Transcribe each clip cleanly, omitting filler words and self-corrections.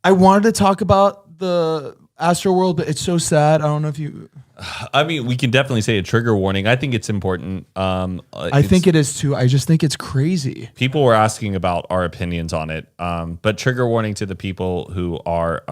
I wanted to talk about the Astroworld, but it's so sad. I don't know if you. I mean, we can definitely say a trigger warning. I think it's important. I think it is too. I just think it's crazy. People were asking about our opinions on it, but trigger warning to the people who are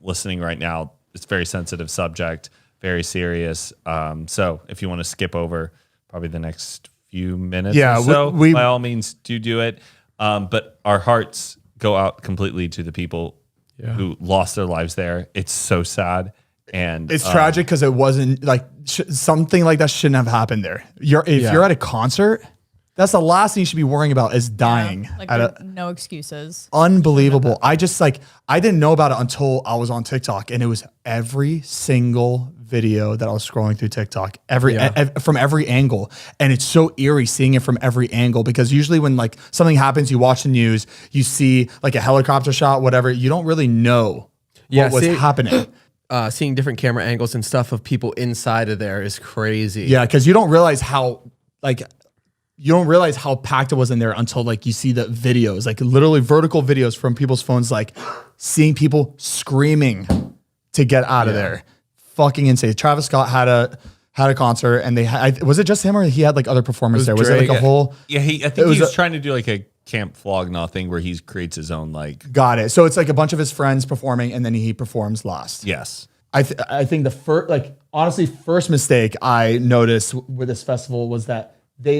listening right now. It's a very sensitive subject, very serious. So if you want to skip over probably the next few minutes or so, by all means, do it. But our hearts go out completely to the people who lost their lives there. It's so sad. And it's tragic because it wasn't like something like that shouldn't have happened there. If you're at a concert, that's the last thing you should be worrying about is dying. Yeah, like no excuses. Unbelievable. I didn't know about it until I was on TikTok, and it was every single video that I was scrolling through TikTok, from every angle. And it's so eerie seeing it from every angle, because usually when like something happens, you watch the news, you see like a helicopter shot, whatever, you don't really know what was happening. Seeing different camera angles and stuff of people inside of there is crazy. Yeah, because you don't realize how packed it was in there until like you see the videos, like literally vertical videos from people's phones, like seeing people screaming to get out of there. Fucking insane. Travis Scott had a concert, and was it just him, or he had like other performers there? Was it like a whole? Yeah, I think he was trying to do like a Camp Flog Gnaw thing where he creates his own like. Got it. So it's like a bunch of his friends performing, and then he performs last. Yes. I think the first mistake I noticed with this festival was that they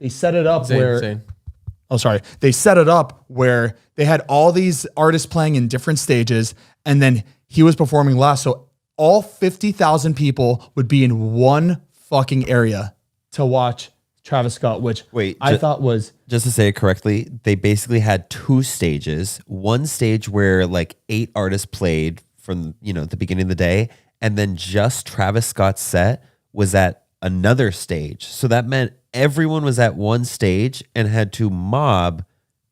set it up they set it up where they had all these artists playing in different stages, and then he was performing last. So all 50,000 people would be in one fucking area to watch Travis Scott, which I thought was... Just to say it correctly, they basically had two stages. One stage where like 8 artists played from, the beginning of the day, and then just Travis Scott's set was at another stage. So that meant everyone was at one stage and had to mob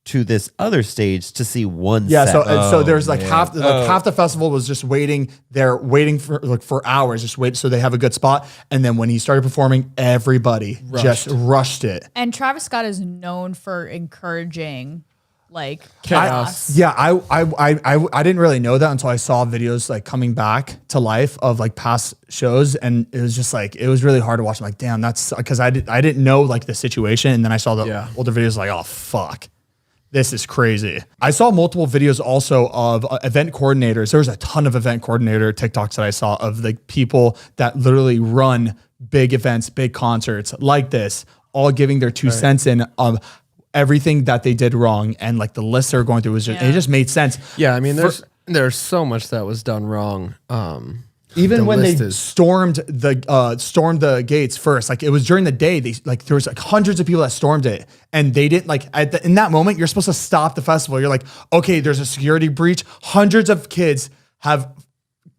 to this other stage to see one set. So there's like half the festival was just waiting for hours, just wait so they have a good spot. And then when he started performing, everybody just rushed it. And Travis Scott is known for encouraging like chaos. I didn't really know that until I saw videos like coming back to life of like past shows, and it was just like it was really hard to watch. I'm like, damn, that's because I didn't know like the situation, and then I saw the older videos like, oh fuck. This is crazy. I saw multiple videos also of event coordinators. There was a ton of event coordinator TikToks that I saw of the people that literally run big events, big concerts like this, all giving their 2 cents in of everything that they did wrong. And like the list they were going through was just, it just made sense. Yeah. I mean, there's so much that was done wrong. Even when they stormed the gates first, like it was during the day, there was like hundreds of people that stormed it, and they didn't in that moment, you're supposed to stop the festival. You're like, okay, there's a security breach. Hundreds of kids have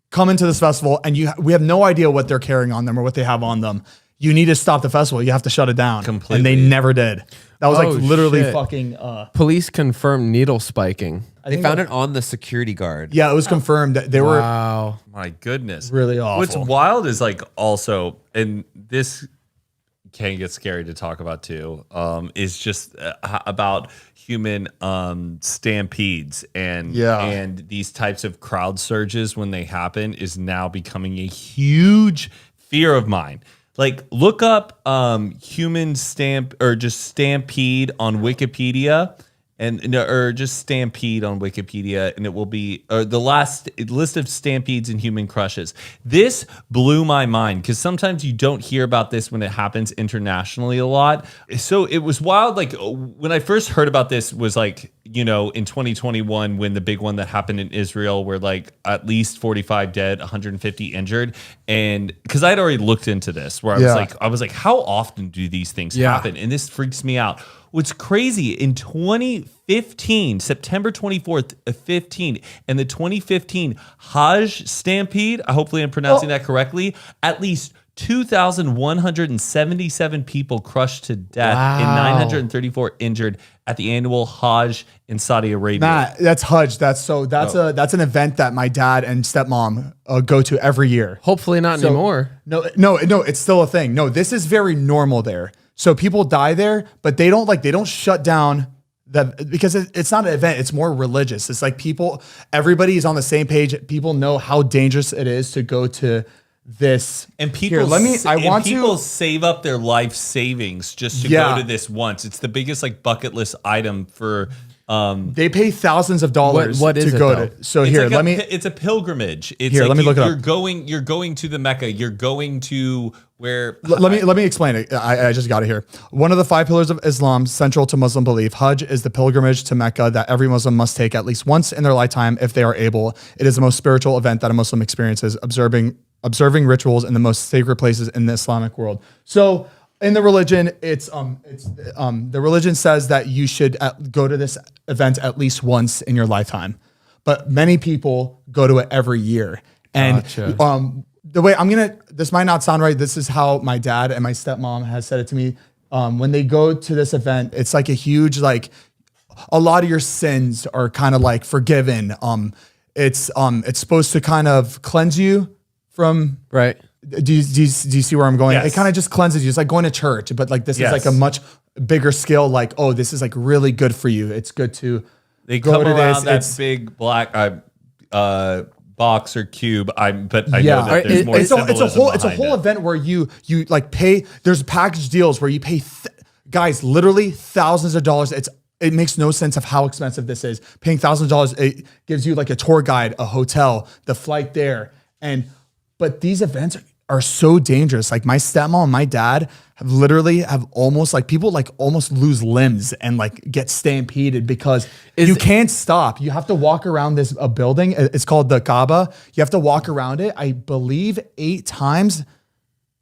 come into this festival, and we have no idea what they're carrying on them or what they have on them. You need to stop the festival. You have to shut it down. Completely. And they never did. That was literally fucking. Police confirmed needle spiking. They found it on the security guard. Yeah, it was confirmed that they were. Wow. My goodness. Really awful. What's wild is like also, and this can get scary to talk about too, is just about human stampedes and these types of crowd surges when they happen is now becoming a huge fear of mine. Like look up human stampede on Wikipedia, or just stampede on Wikipedia, and it will be the last list of stampedes and human crushes. This blew my mind because sometimes you don't hear about this when it happens internationally a lot. So it was wild. Like when I first heard about this was like, in 2021 when the big one that happened in Israel where like at least 45 dead, 150 injured. And because I'd already looked into this where I was like, how often do these things happen? And this freaks me out. What's crazy, in 2015, September 24th of 15, and the 2015 Hajj Stampede, hopefully I'm pronouncing that correctly, at least 2,177 people crushed to death and 934 injured at the annual Hajj in Saudi Arabia. Matt, that's Hajj. That's an event that my dad and stepmom go to every year. Hopefully not anymore. No, it's still a thing. No, this is very normal there. So people die there, but they don't shut down that because it's not an event, it's more religious. It's like everybody is on the same page. People know how dangerous it is to go to this. And people, people save up their life savings just to go to this once. It's the biggest like bucket list item for. They pay thousands of dollars what is to it, go though? to. So it's here, like it's a pilgrimage. It's here, like let me look it up. You're going to the Mecca. You're going to where. Let me explain it. I just got it here. One of the 5 pillars of Islam, central to Muslim belief, Hajj is the pilgrimage to Mecca that every Muslim must take at least once in their lifetime if they are able. It is the most spiritual event that a Muslim experiences, observing rituals in the most sacred places in the Islamic world. So in the religion, the religion says that you should go to this event at least once in your lifetime, but many people go to it every year. And the way this might not sound right. This is how my dad and my stepmom has said it to me. When they go to this event, it's like a huge, like a lot of your sins are kind of like forgiven. It's supposed to kind of cleanse you from Right. Do you see where I'm going? Yes. It kind of just cleanses you. It's like going to church, but like this is like a much bigger scale. Like, oh, this is like really good for you. It's good to they go come to around this. that big black box or cube. I know that there's more symbolism it's a whole event where you like pay. There's package deals where you pay guys literally thousands of dollars. It makes no sense of how expensive this is. Paying thousands of dollars, it gives you like a tour guide, a hotel, the flight there, but these events are so dangerous. Like my stepmom and my dad have almost like people like almost lose limbs and like get stampeded because you can't stop. You have to walk around a building. It's called the Kaaba. You have to walk around it, I believe 8 times.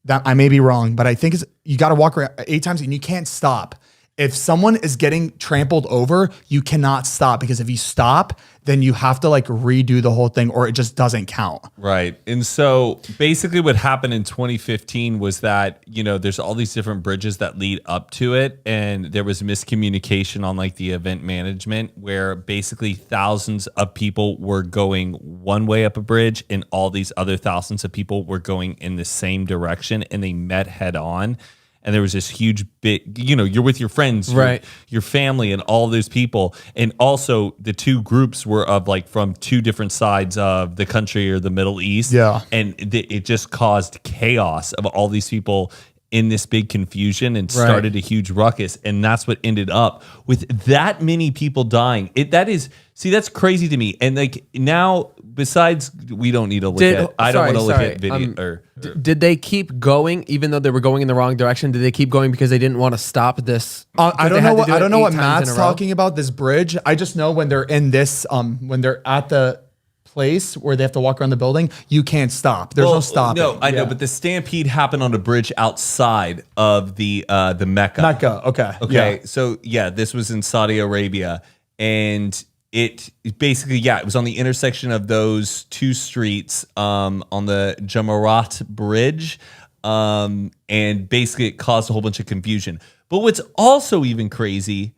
That I may be wrong, but I think you got to walk around 8 times and you can't stop. If someone is getting trampled over, you cannot stop because if you stop, then you have to like redo the whole thing or it just doesn't count. Right. And so basically what happened in 2015 was that, there's all these different bridges that lead up to it. And there was miscommunication on like the event management where basically thousands of people were going one way up a bridge and all these other thousands of people were going in the same direction and they met head on. And there was this huge bit, you're with your friends, right, your family and all those people. And also the 2 groups were of like from 2 different sides of the country or the Middle East. Yeah. And it just caused chaos of all these people in this big confusion and started a huge ruckus. And that's what ended up with that many people dying. That's crazy to me. And like now, besides, we don't need to look at, I don't want to look at video. Did they keep going even though they were going in the wrong direction? Did they keep going because they didn't want to stop this? I don't know what Matt's talking about, this bridge. I just know when they're in this, when they're at the place where they have to walk around the building, you can't stop. There's no stopping. No, I know, but the stampede happened on a bridge outside of the Mecca. Mecca, okay. Okay, so this was in Saudi Arabia, and it basically, it was on the intersection of those 2 streets on the Jamarat Bridge, and basically it caused a whole bunch of confusion. But what's also even crazy,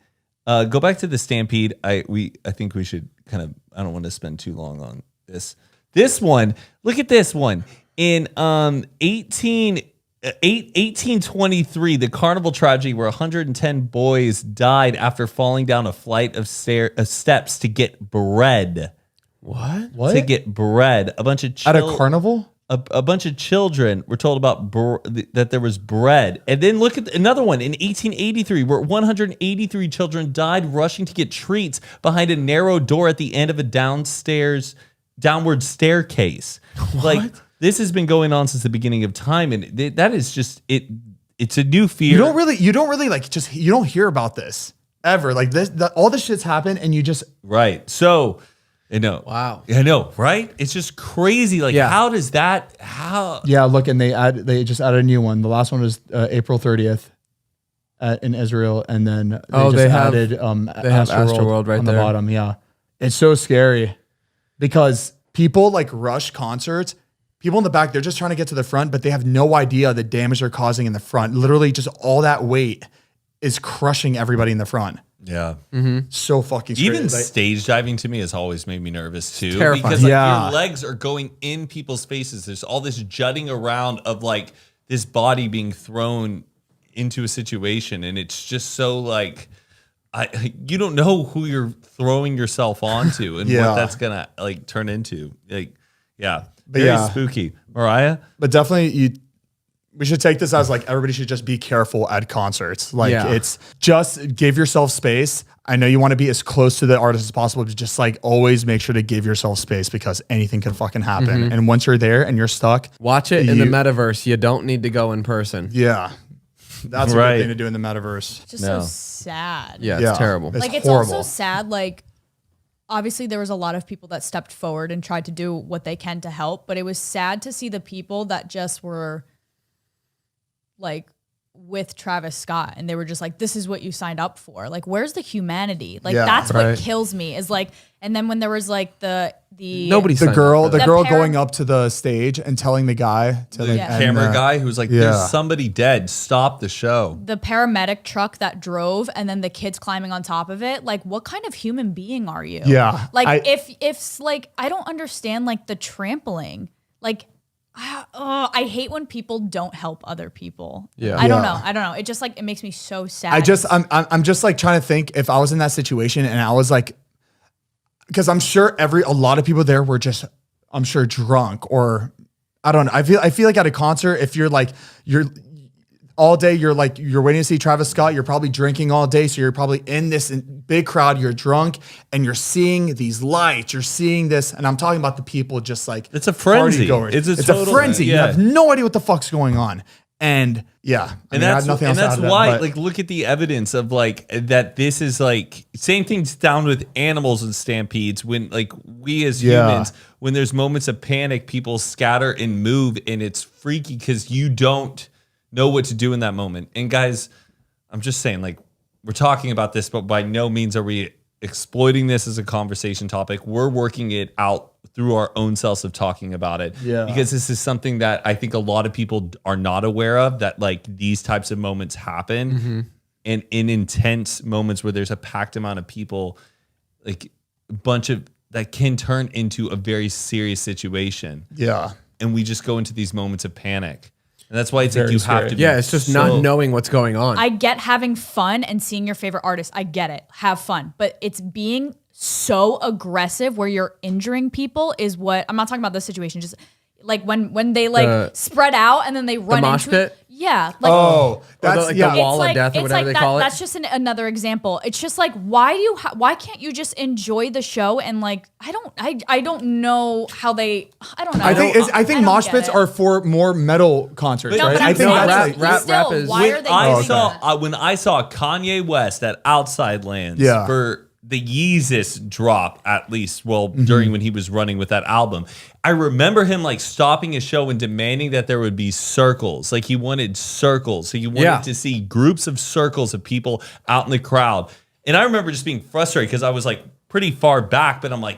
go back to the stampede. I think we should kind of, I don't want to spend too long on this. This one, look at this one. In 1823, the carnival tragedy where 110 boys died after falling down a flight of steps to get bread. What? To get bread. A bunch of at a carnival? A bunch of children were told about that there was bread. And then look at another one in 1883 where 183 children died rushing to get treats behind a narrow door at the end of a downward staircase. What? Like, this has been going on since the beginning of time, and that is just it. It's a new fear. You don't really like you don't hear about this ever. Like all this shit's happened, and you just right. So, I know. Wow. I know, right? It's just crazy. Like, how does that? How? Yeah. Look, and they just added a new one. The last one was April 30th in Israel, and then they have Astroworld right on there the bottom. Yeah, it's so scary because people like rush concerts. People in the back, they're just trying to get to the front, but they have no idea the damage they're causing in the front. Literally, just all that weight is crushing everybody in the front. Yeah. Mm-hmm. So fucking scary. Even stage diving to me has always made me nervous too. Terrifying. Because your legs are going in people's faces. There's all this jutting around of like this body being thrown into a situation. And it's just so like, you don't know who you're throwing yourself onto and Yeah. what that's gonna like turn into. Like, yeah, But very yeah. spooky. Mariah, But definitely we should take this as like everybody should just be careful at concerts. Like it's just give yourself space. I know you want to be as close to the artist as possible, but just like always make sure to give yourself space because anything can fucking happen. And once you're there and you're stuck, Watch it in the metaverse. You don't need to go in person. yeah, that's a Right. good thing to do in the metaverse. It's just so sad. Yeah, Yeah. it's terrible. It's Like it's horrible. also sad. Like obviously there was a lot of people that stepped forward and tried to do what they can to help, but it was sad to see the people that just were like with Travis Scott and they were just like, this is what you signed up for. Like, where's the humanity? Like that's what kills me is like, and then when there was like the Nobody The signed girl, up for the that. girl going up to the stage and telling the guy, to Yeah. camera guy who's like, Yeah. there's somebody dead. Stop the show. the paramedic truck that drove and then the kids climbing on top of it, like what kind of human being are you? Yeah. Like if like I don't understand like the trampling. Like I hate when people don't help other people. Yeah. I don't Yeah. know. It just like it makes me so sad. I'm just like trying to think if I was in that situation and I was like, because I'm sure a lot of people there were just, I'm sure drunk or I don't know. I feel like at a concert, if you're all day, you're waiting to see Travis Scott, you're probably drinking all day. So you're probably in this big crowd, you're drunk and you're seeing these lights, you're seeing this. And I'm talking about the people just like, It's a frenzy. party-goers. It's a It's total- a frenzy. You yeah. have no idea what the fuck's going on. And yeah, I have nothing else to add to that, why, but- like, look at the evidence of like that. This is like same thing's down with animals and stampedes. When like we as humans, when there's moments of panic, people scatter and move, and it's freaky because you don't know what to do in that moment. And guys, I'm just saying, like, we're talking about this, but by no means are we exploiting this as a conversation topic. We're working it out through our own selves of talking about it. Yeah. Because this is something that I think a lot of people are not aware of, that like these types of moments happen. And in intense moments where there's a packed amount of people, like a bunch of that can turn into a very serious situation. yeah. And we just go into these moments of panic. And that's why it's like Very you scary. have to be Yeah, it's just not knowing what's going on. I get having fun and seeing your favorite artist. I get it. Have fun. But it's being so aggressive where you're injuring people is what I'm not talking about this situation. Just like when they like spread out and then they run mosh into pit? Yeah. Like Oh, that's like yeah. the wall of death or whatever they call it. That's just another example. It's just like why can't you just enjoy the show and like I don't know how they I don't know. I think don't mosh get pits it. are for more metal concerts, No, right? but I I'm think saying, that's like, like, still, is- why are they I doing saw that? when I saw Kanye West at Outside Lands Yeah. for the Yeezus drop, at least, well, during when he was running with that album, I remember him like stopping his show and demanding that there would be circles. Like he wanted circles. So he wanted to see groups of circles of people out in the crowd. And I remember just being frustrated because I was like pretty far back, but I'm like,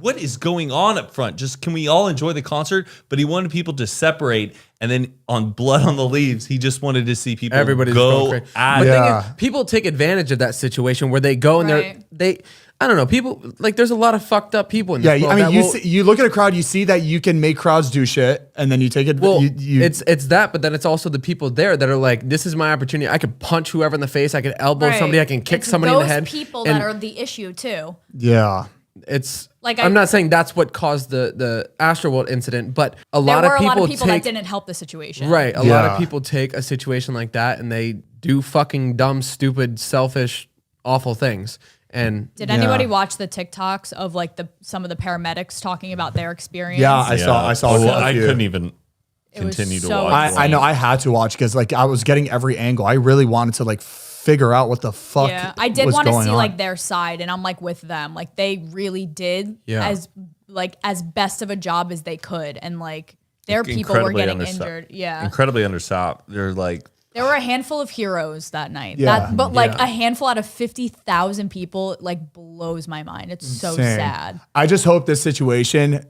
what is going on up front? Just can we all enjoy the concert? But he wanted people to separate. And then on Blood on the Leaves, he just wanted to see people Everybody's go going crazy. at But it. thing Yeah. is, people take advantage of that situation where they go and Right. they I don't know, people like there's a lot of fucked up people in this yeah. world I mean, that you will- see, you look at a crowd, you see that you can make crowds do shit, and then you take it. well, you, it's that, but then it's also the people there that are like, this is my opportunity. I could punch whoever in the face. I could elbow Right. somebody. I can kick It's somebody in the those head. people And that are the issue too. yeah. it's Like, I'm not saying that's what caused the Astroworld incident, but There a lot were of a people lot of people take that didn't help the situation. right. A lot Yeah. of people take a situation like that and they do fucking dumb, stupid, selfish, awful things. And Did anybody watch the TikToks of like some of the paramedics talking about their experience? Yeah, I saw. Oh, a I few. couldn't even It was continue to so watch. insane. I know. I had to watch because like I was getting every angle. I really wanted to like figure out what the fuck. Yeah, I did was want to going see on. like their side, and I'm like with them. Like they really did Yeah. as best of a job as they could, and like their people were getting injured. Yeah, Incredibly understaffed. They're like, there were a handful of heroes that night. Yeah. But like Yeah. a handful out of 50,000 people like blows my mind. It's so Insane. sad. I just hope this situation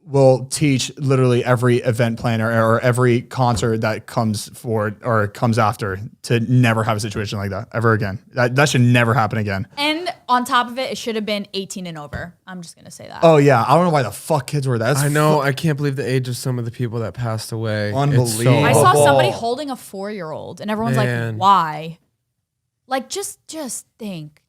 will teach literally every event planner or every concert that comes forward or comes after to never have a situation like that ever again. That should never happen again. And on top of it, it should have been 18 and over. I'm just gonna say that. Oh yeah, I don't know why the fuck kids were that. I know I can't believe the age of some of the people that passed away. It's so Unbelievable. I saw Oh. somebody holding a 4-year-old, and everyone's Man. like, "Why?" Like just think.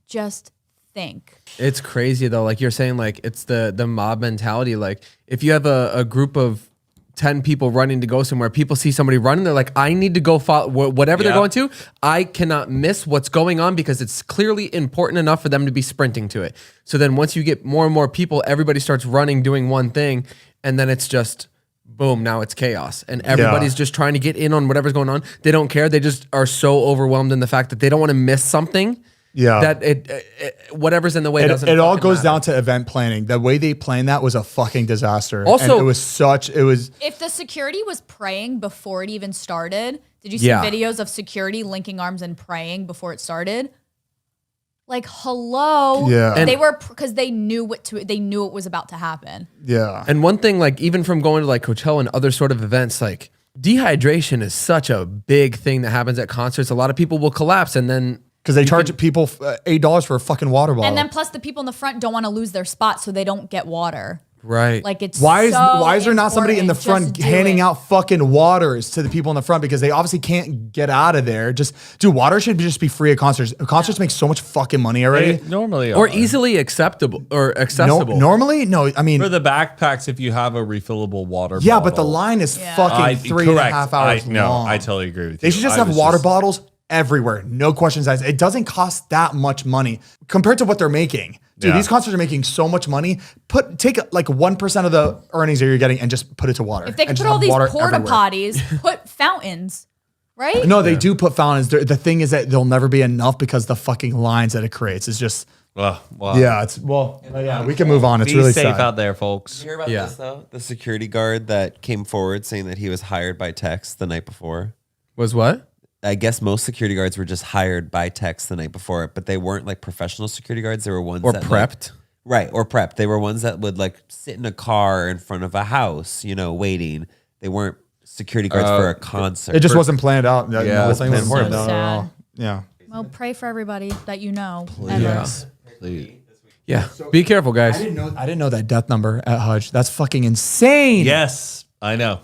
It's crazy though. Like you're saying, like it's the mob mentality. Like if you have a group of 10 people running to go somewhere, people see somebody running, they're like, I need to go follow whatever they're going to. I cannot miss what's going on because it's clearly important enough for them to be sprinting to it. So then once you get more and more people, everybody starts running, doing one thing, and then it's just boom, now it's chaos. And everybody's just trying to get in on whatever's going on. They don't care. They just are so overwhelmed in the fact that they don't want to miss something. That it whatever's in the way doesn't. It all goes matter. down to event planning. The way they planned that was a fucking disaster. Also, and it was. If the security was praying before it even started, did you see videos of security linking arms and praying before it started? Like, hello. Yeah. And they were, because they knew it was about to happen. Yeah. And one thing, like even from going to like Coachella and other sort of events, like dehydration is such a big thing that happens at concerts. A lot of people will collapse and then. Because they charge people $8 for a fucking water bottle. And then plus the people in the front don't want to lose their spot, so they don't get water. Right. Like it's why is there not somebody in the important. front handing out fucking waters to the people in the front, because they obviously can't get out of there? Water should just be free at concerts. Concerts make so much fucking money already. They normally or are. easily acceptable or accessible. Normally, no. I mean, For the backpacks, if you have a refillable water yeah, bottle. but the line is fucking 3.5 hours long. No, I totally agree with you. They should just have water bottles everywhere. No questions asked. It doesn't cost that much money compared to what they're making. Dude, these concerts are making so much money. Take like 1% of the earnings that you're getting and just put it to water. If they could and put just all have these water porta everywhere. potties, put fountains, right? No, they do put fountains. The thing is that there'll never be enough because the fucking lines that it creates is just. Wow. Yeah, we can move on. It's Be really safe sad. out there, folks. Did you hear about this though? The security guard that came forward saying that he was hired by text the night before. Was what? I guess most security guards were just hired by text the night before, but they weren't like professional security guards. They were ones Or that prepped. or prepped. They were ones that would like sit in a car in front of a house, waiting. They weren't security guards for a concert. It just wasn't planned out. Yeah, No, it's it wasn't so planned out at sad. all. Yeah. Well, pray for everybody that you know. Yeah. Please. Yeah. Be careful, I guys. didn't know that death number at Hajj. That's fucking insane. Yes, I know.